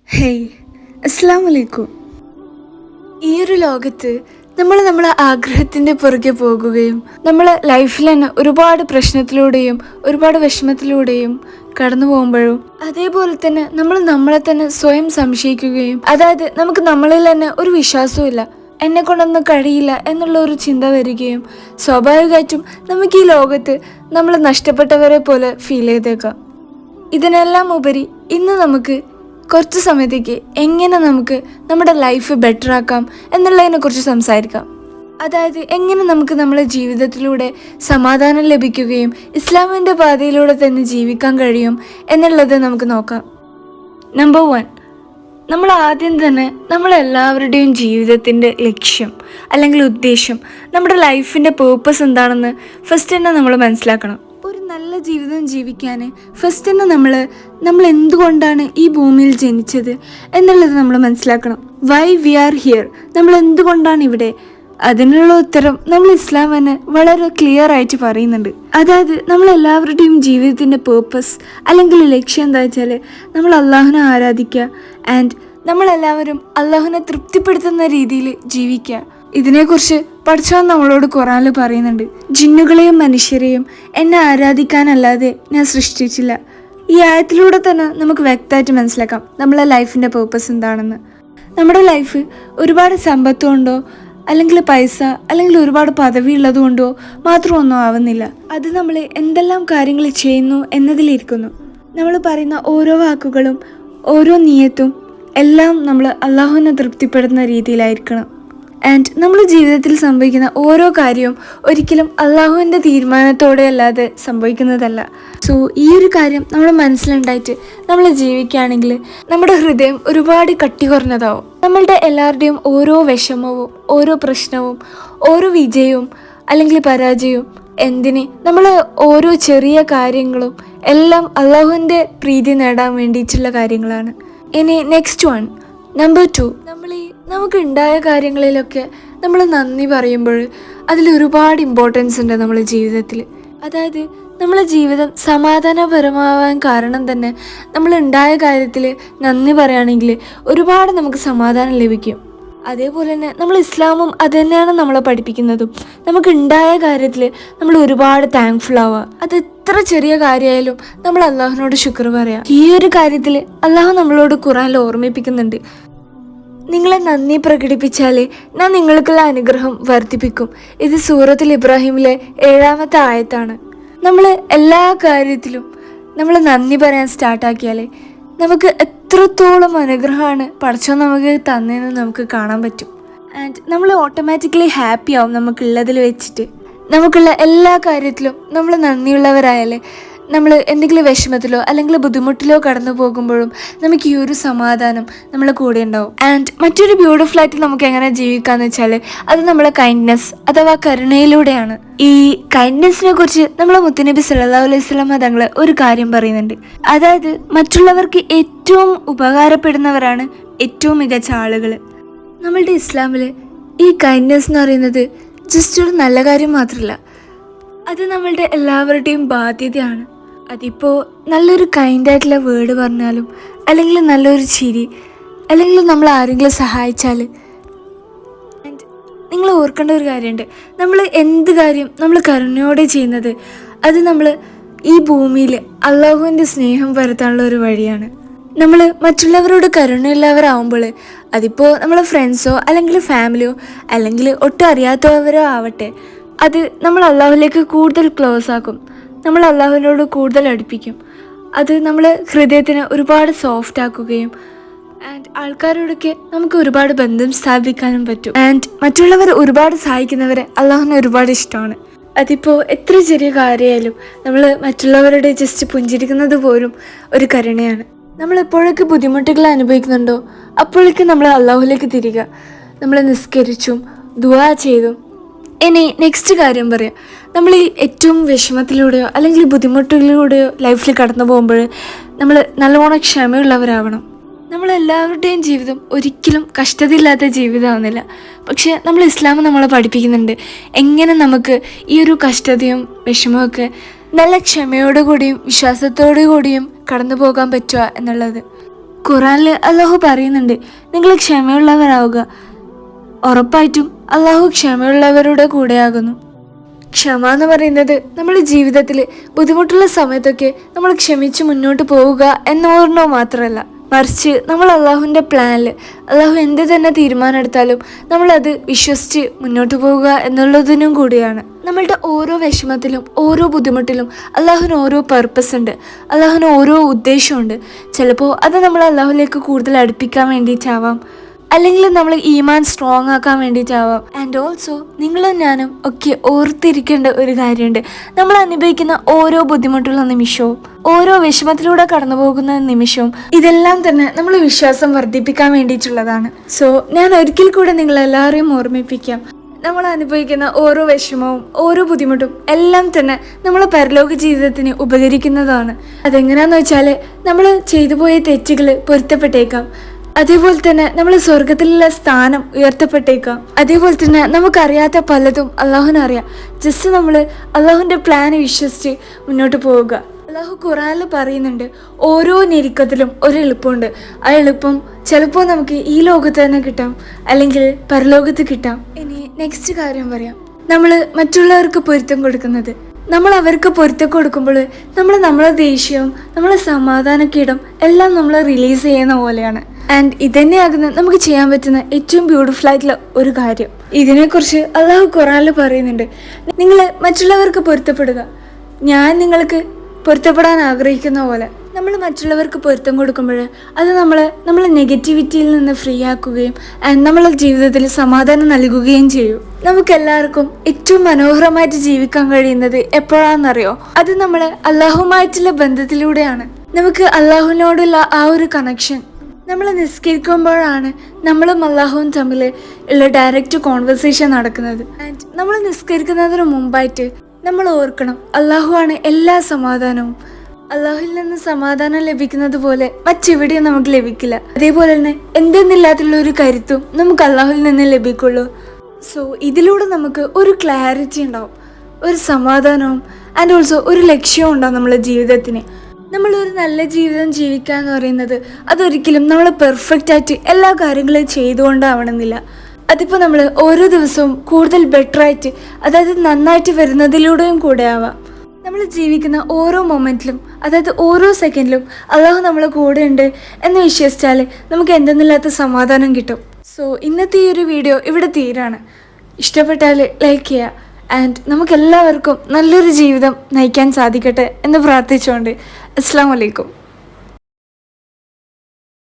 Hey, അസ്സലാമു അലൈക്കും. ഈ ഒരു ലോകത്ത് നമ്മളെ ആഗ്രഹത്തിൻ്റെ പുറകെ പോകുകയും നമ്മളെ ലൈഫിൽ തന്നെ ഒരുപാട് പ്രശ്നത്തിലൂടെയും ഒരുപാട് വിഷമത്തിലൂടെയും കടന്നു പോകുമ്പോഴും അതേപോലെ തന്നെ നമ്മളെ തന്നെ സ്വയം സംശയിക്കുകയും, അതായത് നമുക്ക് നമ്മളിൽ തന്നെ ഒരു വിശ്വാസവും എന്നെ കൊണ്ടൊന്നും കഴിയില്ല എന്നുള്ള ഒരു ചിന്ത വരികയും സ്വാഭാവികമായിട്ടും നമുക്ക് ഈ ലോകത്ത് നമ്മൾ നഷ്ടപ്പെട്ടവരെ പോലെ ഫീൽ ചെയ്തേക്കാം. ഇതിനെല്ലാം ഉപരി ഇന്ന് നമുക്ക് കുറച്ച് സമയത്തേക്ക് എങ്ങനെ നമുക്ക് നമ്മുടെ ലൈഫ് ബെറ്റർ ആക്കാം എന്നുള്ളതിനെക്കുറിച്ച് സംസാരിക്കാം. അതായത് എങ്ങനെ നമുക്ക് നമ്മുടെ ജീവിതത്തിലൂടെ സമാധാനം ലഭിക്കുകയും ഇസ്ലാമിൻ്റെ പാതയിലൂടെ തന്നെ ജീവിക്കാൻ കഴിയും എന്നുള്ളത് നമുക്ക് നോക്കാം. നമ്പർ 1, നമ്മൾ ആദ്യം തന്നെ നമ്മളെല്ലാവരുടെയും ജീവിതത്തിൻ്റെ ലക്ഷ്യം അല്ലെങ്കിൽ ഉദ്ദേശം, നമ്മുടെ ലൈഫിൻ്റെ പേർപ്പസ് എന്താണെന്ന് ഫസ്റ്റ് തന്നെ നമ്മൾ മനസ്സിലാക്കണം. ഒരു നല്ല ജീവിതം ജീവിക്കാൻ ഫസ്റ്റ് തന്നെ നമ്മൾ എന്തുകൊണ്ടാണ് ഈ ഭൂമിയിൽ ജനിച്ചത് എന്നുള്ളത് നമ്മൾ മനസ്സിലാക്കണം. വൈ വി ആർ ഹിയർ, നമ്മൾ എന്തുകൊണ്ടാണ് ഇവിടെ, അതിനുള്ള ഉത്തരം നമ്മൾ ഇസ്ലാം തന്നെ വളരെ ക്ലിയർ ആയിട്ട് പറയുന്നുണ്ട്. അതായത് നമ്മളെല്ലാവരുടെയും ജീവിതത്തിൻ്റെ പേർപ്പസ് അല്ലെങ്കിൽ ലക്ഷ്യം എന്താ വെച്ചാൽ നമ്മൾ അള്ളാഹുവിനെ ആരാധിക്കുക ആൻഡ് നമ്മളെല്ലാവരും അള്ളാഹുവിനെ തൃപ്തിപ്പെടുത്തുന്ന രീതിയിൽ ജീവിക്കുക. ഇതിനെക്കുറിച്ച് പഠിച്ചവൻ നമ്മളോട് ഖുർആനിൽ പറയുന്നുണ്ട്, ജിന്നുകളെയും മനുഷ്യരെയും എന്നെ ആരാധിക്കാനല്ലാതെ ഞാൻ സൃഷ്ടിച്ചില്ല. ഈ ആയത്തിലൂടെ തന്നെ നമുക്ക് വ്യക്തമായിട്ട് മനസ്സിലാക്കാം നമ്മളെ ലൈഫിൻ്റെ പേർപ്പസ് എന്താണെന്ന്. നമ്മുടെ ലൈഫ് ഒരുപാട് സമ്പത്ത് കൊണ്ടോ അല്ലെങ്കിൽ പൈസ അല്ലെങ്കിൽ ഒരുപാട് പദവി ഉള്ളത് കൊണ്ടോ മാത്രമൊന്നും ആവുന്നില്ല. അത് നമ്മൾ എന്തെല്ലാം കാര്യങ്ങൾ ചെയ്യുന്നു എന്നതിലിരിക്കുന്നു. നമ്മൾ പറയുന്ന ഓരോ വാക്കുകളും ഓരോ നിയത്തും എല്ലാം നമ്മൾ അള്ളാഹുവിനെ തൃപ്തിപ്പെടുന്ന രീതിയിലായിരിക്കണം. ആൻഡ് നമ്മുടെ ജീവിതത്തിൽ സംഭവിക്കുന്ന ഓരോ കാര്യവും ഒരിക്കലും അള്ളാഹുവിൻ്റെ തീരുമാനത്തോടെ അല്ലാതെ സംഭവിക്കുന്നതല്ല. സോ ഈ ഒരു കാര്യം നമ്മുടെ മനസ്സിലുണ്ടായിട്ട് നമ്മൾ ജീവിക്കുകയാണെങ്കിൽ നമ്മുടെ ഹൃദയം ഒരുപാട് കട്ടി കുറഞ്ഞതാവും. നമ്മളുടെ എല്ലാവരുടെയും ഓരോ വിഷമവും ഓരോ പ്രശ്നവും ഓരോ വിജയവും അല്ലെങ്കിൽ പരാജയവും എന്തിന് നമ്മൾ ഓരോ ചെറിയ കാര്യങ്ങളും എല്ലാം അള്ളാഹുവിൻ്റെ പ്രീതി നേടാൻ വേണ്ടിയിട്ടുള്ള കാര്യങ്ങളാണ്. ഇനി നെക്സ്റ്റ് 1, നമ്പർ 2, നമുക്ക് ഉണ്ടായ കാര്യങ്ങളിലൊക്കെ നമ്മൾ നന്ദി പറയുമ്പോൾ അതിൽ ഒരുപാട് ഇമ്പോർട്ടൻസ് ഉണ്ട് നമ്മുടെ ജീവിതത്തിൽ. അതായത് നമ്മളെ ജീവിതം സമാധാനപരമാവാൻ കാരണം തന്നെ നമ്മൾ ഉണ്ടായ കാര്യത്തിൽ നന്ദി പറയുകയാണെങ്കിൽ ഒരുപാട് നമുക്ക് സമാധാനം ലഭിക്കും. അതേപോലെ തന്നെ നമ്മൾ ഇസ്ലാമും അത് തന്നെയാണ് നമ്മളെ പഠിപ്പിക്കുന്നതും. നമുക്ക് ഉണ്ടായ കാര്യത്തിൽ നമ്മൾ ഒരുപാട് താങ്ക്ഫുൾ ആവുക. അത് എത്ര ചെറിയ കാര്യമായാലും നമ്മൾ അള്ളാഹുവിനോട് ശുക്ർ പറയാം. ഈ ഒരു കാര്യത്തിൽ അള്ളാഹു നമ്മളോട് ഖുർആനിൽ ഓർമ്മിപ്പിക്കുന്നുണ്ട്, നിങ്ങളെ നന്ദി പ്രകടിപ്പിച്ചാൽ ഞാൻ നിങ്ങൾക്കുള്ള അനുഗ്രഹം വർദ്ധിപ്പിക്കും. ഇത് സൂറത്തുൽ ഇബ്രാഹിമിലെ 7ാമത്തെ ആയത്താണ്. നമ്മൾ എല്ലാ കാര്യത്തിലും നമ്മൾ നന്ദി പറയാൻ സ്റ്റാർട്ടാക്കിയാൽ നമുക്ക് എത്രത്തോളം അനുഗ്രഹമാണ് പടച്ചോൻ നമുക്ക് തന്നതെന്ന് നമുക്ക് കാണാൻ പറ്റും. ആൻഡ് നമ്മൾ ഓട്ടോമാറ്റിക്കലി ഹാപ്പി ആവും. നമുക്കുള്ളതിൽ വെച്ചിട്ട് നമുക്കുള്ള എല്ലാ കാര്യത്തിലും നമ്മൾ നന്ദിയുള്ളവരായാൽ നമ്മൾ എന്തെങ്കിലും വിഷമത്തിലോ അല്ലെങ്കിൽ ബുദ്ധിമുട്ടിലോ കടന്നു പോകുമ്പോഴും നമുക്ക് ഈ ഒരു സമാധാനം നമ്മളെ കൂടെ ഉണ്ടാവും. ആൻഡ് മറ്റൊരു ബ്യൂട്ടിഫുൾ ആയിട്ട് നമുക്ക് എങ്ങനെ ജീവിക്കാന്ന് വെച്ചാൽ അത് നമ്മളെ കൈൻഡ്നെസ് അഥവാ കരുണയിലൂടെയാണ്. ഈ കൈൻഡ്നെസ്സിനെ കുറിച്ച് നമ്മളെ മുത്തുനബി സല്ലല്ലാഹു അലൈഹി വസല്ലം തങ്ങൾ ഒരു കാര്യം പറയുന്നുണ്ട്. അതായത് മറ്റുള്ളവർക്ക് ഏറ്റവും ഉപകാരപ്പെടുന്നവരാണ് ഏറ്റവും മികച്ച ആളുകൾ. നമ്മളുടെ ഇസ്ലാമിൽ ഈ കൈൻഡ്നെസ് എന്ന് പറയുന്നത് ജസ്റ്റ് ഒരു നല്ല കാര്യം മാത്രമല്ല, അത് നമ്മളുടെ എല്ലാവരുടെയും ബാധ്യതയാണ്. അതിപ്പോൾ നല്ലൊരു കൈൻഡായിട്ടുള്ള വേർഡ് പറഞ്ഞാലും അല്ലെങ്കിൽ നല്ലൊരു ചിരി അല്ലെങ്കിൽ നമ്മൾ ആരെങ്കിലും സഹായിച്ചാൽ. ആൻഡ് നിങ്ങൾ ഓർക്കേണ്ട ഒരു കാര്യമുണ്ട്, നമ്മൾ എന്ത് കാര്യം നമ്മൾ കരുണയോടെ ചെയ്യുന്നത് അത് നമ്മൾ ഈ ഭൂമിയിൽ അള്ളാഹുവിൻ്റെ സ്നേഹം വരുത്താനുള്ള ഒരു വഴിയാണ്. നമ്മൾ മറ്റുള്ളവരോട് കരുണയുള്ളവരാകുമ്പോൾ അതിപ്പോൾ നമ്മളെ ഫ്രണ്ട്സോ അല്ലെങ്കിൽ ഫാമിലിയോ അല്ലെങ്കിൽ ഒട്ടും അറിയാത്തവരോ ആവട്ടെ, അത് നമ്മൾ അള്ളാഹുവിലേക്ക് കൂടുതൽ ക്ലോസ് ആക്കും, നമ്മൾ അള്ളാഹുവിനോട് കൂടുതൽ അടുപ്പിക്കും. അത് നമ്മൾ ഹൃദയത്തിന് ഒരുപാട് സോഫ്റ്റ് ആക്കുകയും ആൻഡ് ആൾക്കാരോടൊക്കെ നമുക്ക് ഒരുപാട് ബന്ധം സ്ഥാപിക്കാനും പറ്റും. ആൻഡ് മറ്റുള്ളവർ ഒരുപാട് സഹായിക്കുന്നവരെ അള്ളാഹുവിന് ഒരുപാട് ഇഷ്ടമാണ്. അതിപ്പോൾ എത്ര ചെറിയ കാര്യമായാലും നമ്മൾ മറ്റുള്ളവരുടെ ജസ്റ്റ് പുഞ്ചിരിക്കുന്നത് പോലും ഒരു കരുണയാണ്. നമ്മൾ എപ്പോഴൊക്കെ ബുദ്ധിമുട്ടുകൾ അനുഭവിക്കുന്നുണ്ടോ അപ്പോഴേക്കും നമ്മൾ അള്ളാഹുലേക്ക് തിരിക, നമ്മൾ നിസ്കരിച്ചും ദുആ ചെയ്തും. ഇനി നെക്സ്റ്റ് കാര്യം പറയാം, നമ്മൾ ഈ ഏറ്റവും വിഷമത്തിലൂടെയോ അല്ലെങ്കിൽ ബുദ്ധിമുട്ടുകളിലൂടെയോ ലൈഫിൽ കടന്നു പോകുമ്പോൾ നമ്മൾ നല്ലവണ്ണം ക്ഷമയുള്ളവരാവണം. നമ്മളെല്ലാവരുടെയും ജീവിതം ഒരിക്കലും കഷ്ടതയില്ലാത്ത ജീവിതമാവുന്നില്ല. പക്ഷേ നമ്മൾ ഇസ്ലാം നമ്മളെ പഠിപ്പിക്കുന്നുണ്ട് എങ്ങനെ നമുക്ക് ഈ ഒരു കഷ്ടതയും വിഷമമൊക്കെ നല്ല ക്ഷമയോടുകൂടിയും വിശ്വാസത്തോടു കൂടിയും കടന്നു പോകാൻ പറ്റുക എന്നുള്ളത്. ഖുറാനിൽ അള്ളാഹു പറയുന്നുണ്ട്, നിങ്ങൾ ക്ഷമയുള്ളവരാവുക. ഉറപ്പായിട്ടും അള്ളാഹു ക്ഷമയുള്ളവരുടെ കൂടെയാകുന്നു. ക്ഷമ എന്ന് പറയുന്നത് നമ്മുടെ ജീവിതത്തിൽ ബുദ്ധിമുട്ടുള്ള സമയത്തൊക്കെ നമ്മൾ ക്ഷമിച്ച് മുന്നോട്ട് പോവുക എന്നോർണോ മാത്രമല്ല, മറിച്ച് നമ്മൾ അള്ളാഹുവിൻ്റെ പ്ലാനിൽ അള്ളാഹു എന്ത് തന്നെ തീരുമാനം എടുത്താലും നമ്മളത് വിശ്വസിച്ച് മുന്നോട്ട് പോവുക എന്നുള്ളതിനും കൂടിയാണ്. നമ്മളുടെ ഓരോ വിഷമത്തിലും ഓരോ ബുദ്ധിമുട്ടിലും അള്ളാഹുവിന് ഓരോ പർപ്പസ് ഉണ്ട്, അള്ളാഹുവിന് ഓരോ ഉദ്ദേശമുണ്ട്. ചിലപ്പോൾ അത് നമ്മൾ അള്ളാഹുലേക്ക് കൂടുതൽ അടുപ്പിക്കാൻ വേണ്ടിയിട്ടാവാം, അല്ലെങ്കിൽ നമ്മൾ ഈമാൻ സ്ട്രോങ് ആക്കാൻ വേണ്ടിയിട്ടാവാം. ആൻഡ് ഓൾസോ നിങ്ങളും ഞാനും ഒക്കെ ഓർത്തിരിക്കേണ്ട ഒരു കാര്യമുണ്ട്, നമ്മൾ അനുഭവിക്കുന്ന ഓരോ ബുദ്ധിമുട്ടുള്ള നിമിഷവും ഓരോ വിഷമത്തിലൂടെ കടന്നു പോകുന്ന നിമിഷവും ഇതെല്ലാം തന്നെ നമ്മൾ വിശ്വാസം വർദ്ധിപ്പിക്കാൻ വേണ്ടിയിട്ടുള്ളതാണ്. സോ ഞാൻ ഒരിക്കൽ കൂടെ നിങ്ങളെല്ലാവരെയും ഓർമ്മിപ്പിക്കാം, നമ്മൾ അനുഭവിക്കുന്ന ഓരോ വിഷമവും ഓരോ ബുദ്ധിമുട്ടും എല്ലാം തന്നെ നമ്മളെ പരലോക ജീവിതത്തിന് ഉപകരിക്കുന്നതാണ്. അതെങ്ങനെയാന്ന് വെച്ചാൽ നമ്മൾ ചെയ്തു പോയ തെറ്റുകൾ പൊരുത്തപ്പെട്ടേക്കാം, അതേപോലെ തന്നെ നമ്മൾ സ്വർഗത്തിലുള്ള സ്ഥാനം ഉയർത്തപ്പെട്ടേക്കാം, അതേപോലെ തന്നെ നമുക്കറിയാത്ത പലതും അള്ളാഹുവിനറിയാം. ജസ്റ്റ് നമ്മൾ അള്ളാഹുവിൻ്റെ പ്ലാൻ വിശ്വസിച്ച് മുന്നോട്ട് പോവുക. അള്ളാഹു ഖുറാനിൽ പറയുന്നുണ്ട്, ഓരോ ഞെരുക്കത്തിലും ഒരു എളുപ്പമുണ്ട്. ആ എളുപ്പം ചിലപ്പോൾ നമുക്ക് ഈ ലോകത്ത് തന്നെ കിട്ടാം, അല്ലെങ്കിൽ പരലോകത്ത് കിട്ടാം. ഇനി നെക്സ്റ്റ് കാര്യം പറയാം, നമ്മൾ മറ്റുള്ളവർക്ക് പൊരുത്തം കൊടുക്കുന്നത്. നമ്മൾ അവർക്ക് പൊരുത്തം കൊടുക്കുമ്പോൾ നമ്മളെ ദേഷ്യവും നമ്മളെ സമാധാനക്കേടും എല്ലാം നമ്മൾ റിലീസ് ചെയ്യുന്ന പോലെയാണ്. ആൻഡ് ഇതന്നെയാകുന്ന നമുക്ക് ചെയ്യാൻ പറ്റുന്ന ഏറ്റവും ബ്യൂട്ടിഫുൾ ആയിട്ടുള്ള ഒരു കാര്യം. ഇതിനെക്കുറിച്ച് അള്ളാഹു ഖുറാനിൽ പറയുന്നുണ്ട്, നിങ്ങൾ മറ്റുള്ളവർക്ക് പൊരുത്തപ്പെടുക, ഞാൻ നിങ്ങൾക്ക് പൊരുത്തപ്പെടാൻ ആഗ്രഹിക്കുന്ന പോലെ. നമ്മൾ മറ്റുള്ളവർക്ക് പൊരുത്തം കൊടുക്കുമ്പോൾ അത് നമ്മളെ നെഗറ്റിവിറ്റിയിൽ നിന്ന് ഫ്രീ ആക്കുകയും നമ്മളെ ജീവിതത്തിൽ സമാധാനം നൽകുകയും ചെയ്യും. നമുക്കെല്ലാവർക്കും ഏറ്റവും മനോഹരമായിട്ട് ജീവിക്കാൻ കഴിയുന്നത് എപ്പോഴാണെന്നറിയോ? അത് നമ്മൾ അള്ളാഹുമായിട്ടുള്ള ബന്ധത്തിലൂടെയാണ്. നമുക്ക് അള്ളാഹുവിനോടുള്ള ആ ഒരു കണക്ഷൻ നമ്മൾ നിസ്കരിക്കുമ്പോഴാണ് നമ്മളും അള്ളാഹുവും തമ്മിൽ ഉള്ള ഡയറക്റ്റ് കോൺവെർസേഷൻ നടക്കുന്നത്. ആൻഡ് നമ്മൾ നിസ്കരിക്കുന്നതിന് മുമ്പായിട്ട് നമ്മൾ ഓർക്കണം, അള്ളാഹുവാണ് എല്ലാ സമാധാനവും. അള്ളാഹുവിൽ നിന്ന് സമാധാനം ലഭിക്കുന്നത് പോലെ മറ്റെവിടെയും നമുക്ക് ലഭിക്കില്ല. അതേപോലെ തന്നെ എന്തെന്നില്ലാത്തുള്ള ഒരു കരുത്തും നമുക്ക് അള്ളാഹുവിൽ നിന്ന് ലഭിക്കുള്ളൂ. സോ ഇതിലൂടെ നമുക്ക് ഒരു ക്ലാരിറ്റി ഉണ്ടാവും, ഒരു സമാധാനവും ആൻഡ് ഓൾസോ ഒരു ലക്ഷ്യവും ഉണ്ടാവും നമ്മുടെ ജീവിതത്തിന്. നമ്മളൊരു നല്ല ജീവിതം ജീവിക്കുക എന്ന് പറയുന്നത് അതൊരിക്കലും നമ്മൾ പെർഫെക്റ്റ് ആയിട്ട് എല്ലാ കാര്യങ്ങളും ചെയ്തുകൊണ്ടാവണമെന്നില്ല. അതിപ്പോൾ നമ്മൾ ഓരോ ദിവസവും കൂടുതൽ ബെറ്ററായിട്ട്, അതായത് നന്നായിട്ട് വരുന്നതിലൂടെയും കൂടെ ആവാം. നമ്മൾ ജീവിക്കുന്ന ഓരോ മൊമെൻറ്റിലും, അതായത് ഓരോ സെക്കൻഡിലും അള്ളാഹു നമ്മളെ കൂടെ ഉണ്ട് എന്ന് വിശ്വസിച്ചാൽ നമുക്ക് എന്തെന്നില്ലാത്ത സമാധാനം കിട്ടും. സോ ഇന്നത്തെ ഈ ഒരു വീഡിയോ ഇവിടെ തീരാണ്. ഇഷ്ടപ്പെട്ടാൽ ലൈക്ക് ചെയ്യുക. ആൻഡ് നമുക്കെല്ലാവർക്കും നല്ലൊരു ജീവിതം നയിക്കാൻ സാധിക്കട്ടെ എന്ന് പ്രാർത്ഥിച്ചുകൊണ്ട് അസ്സലാമു അലൈക്കും.